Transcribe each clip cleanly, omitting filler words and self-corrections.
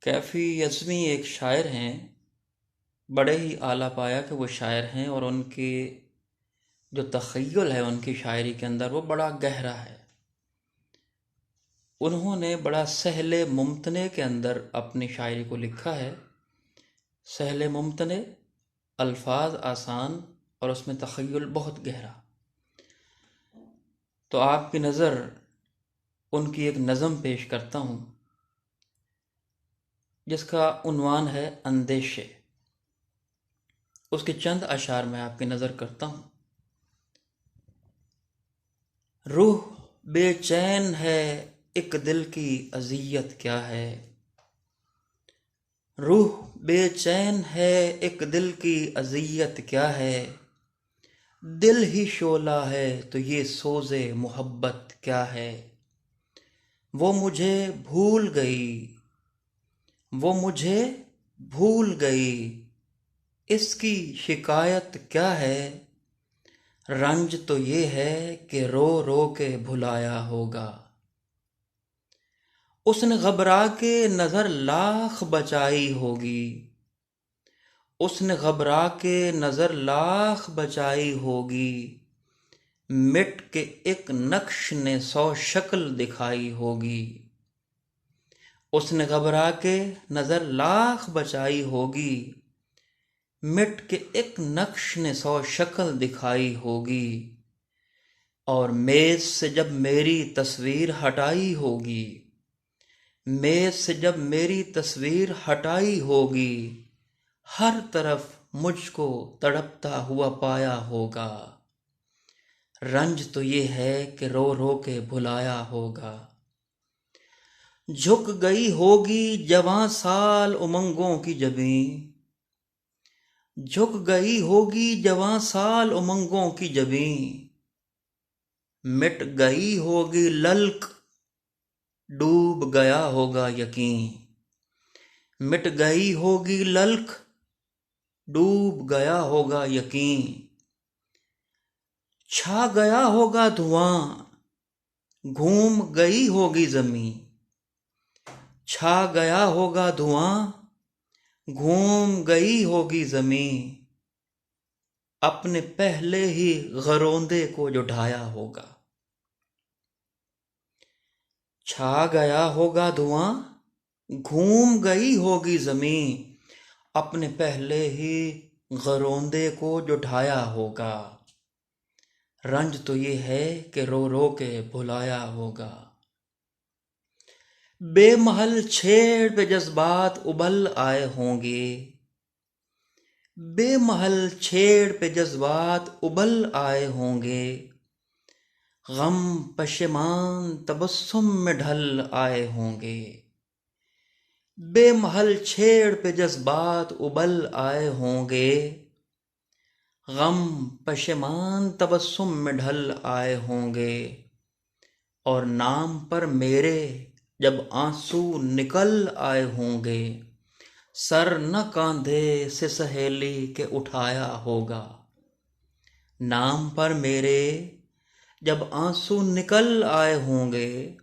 कैफ़ी अज़मी एक शायर हैं। बड़े ही आला पाया के वो शायर हैं और उनके जो तख़य्युल है उनकी शायरी के अंदर वो बड़ा गहरा है। उन्होंने बड़ा सहले मुमतने के अंदर अपनी शायरी को लिखा है। सहले मुमतने, अल्फाज आसान और उसमें तख़य्युल बहुत गहरा। तो आपकी नज़र उनकी एक नज़म पेश करता हूँ जिसका उन्वान है अंदेशे। उसके चंद अशार में आपकी नज़र करता हूँ। रूह बेचैन है, एक दिल की अज़ियत क्या है। रूह बेचैन है, एक दिल की अज़ियत क्या है। दिल ही शोला है तो ये सोज़े मोहब्बत क्या है। वो मुझे भूल गई, वो मुझे भूल गई, इसकी शिकायत क्या है। रंज तो ये है कि रो रो के भुलाया होगा। उसने घबरा के नज़र लाख बचाई होगी। उसने घबरा के नज़र लाख बचाई होगी। मिट के एक नक्श ने 100 शक्ल दिखाई होगी। उसने घबरा के नज़र लाख बचाई होगी। मिट के एक नक्श ने 100 शक्ल दिखाई होगी। और मेज से जब मेरी तस्वीर हटाई होगी, मेज से जब मेरी तस्वीर हटाई होगी, हर तरफ मुझको तड़पता हुआ पाया होगा। रंज तो ये है कि रो रो के भुलाया होगा। झुक गई होगी जवां साल उमंगों की जबीं। झुक गई होगी जवां साल उमंगों की जबीं। मिट गई होगी ललक, डूब गया होगा यकीन। मिट गई होगी ललक, डूब गया होगा यकीन। छा गया होगा धुआं, घूम गई होगी जमीन। छा गया होगा धुआं, घूम गई होगी जमीन। अपने पहले ही गरोंदे को जो ढाया होगा। छा गया होगा धुआं, घूम गई होगी जमीन। अपने पहले ही गरोंदे को जो ढाया होगा। रंज तो ये है कि रो रो के भुलाया होगा। बेमहल छेड़ पे जज्बात उबल आए होंगे। बेमहल छेड़ पे जज्बात उबल आए होंगे। गम पशेमान तबस्सुम में ढल आए होंगे। बेमहल छेड़ पे जज्बात उबल आए होंगे। गम पशेमान तबस्सुम में ढल आए होंगे। और नाम पर मेरे जब आंसू निकल आए होंगे, सर न कांधे से सहेली के उठाया होगा। नाम पर मेरे जब आंसू निकल आए होंगे,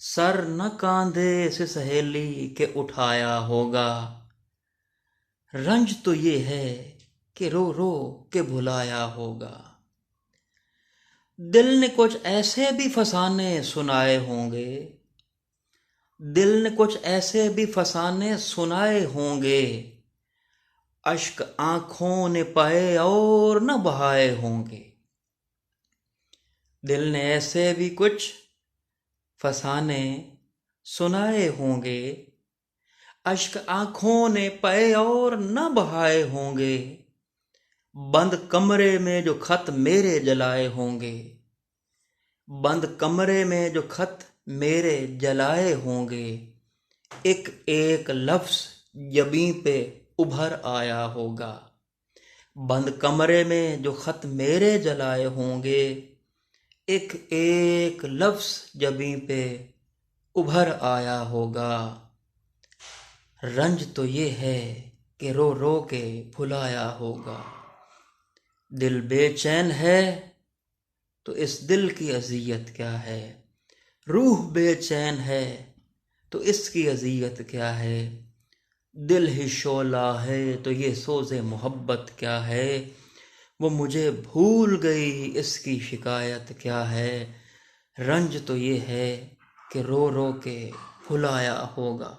सर न कांधे से सहेली के उठाया होगा। रंज तो ये है कि रो रो के भुलाया होगा। दिल ने कुछ ऐसे भी फसाने सुनाए होंगे। दिल ने कुछ ऐसे भी फसाने सुनाए होंगे। अश्क आंखों ने पाए और न बहाए होंगे। दिल ने ऐसे भी कुछ फसाने सुनाए होंगे। अश्क आंखों ने पाए और न बहाए होंगे। बंद कमरे में जो खत मेरे जलाए होंगे। बंद कमरे में जो खत मेरे जलाए होंगे। एक एक लफ्ज जबीं पे उभर आया होगा। बंद कमरे में जो खत मेरे जलाए होंगे। एक एक लफ्ज जबीं पे उभर आया होगा। रंज तो ये है कि रो रो के भुलाया होगा। दिल बेचैन है तो इस दिल की अज़ियत क्या है। रूह बेचैन है तो इसकी अज़ियत क्या है। दिल ही शोला है तो ये सोज़े मोहब्बत क्या है। वो मुझे भूल गई इसकी शिकायत क्या है। रंज तो ये है कि रो रो के भुलाया होगा।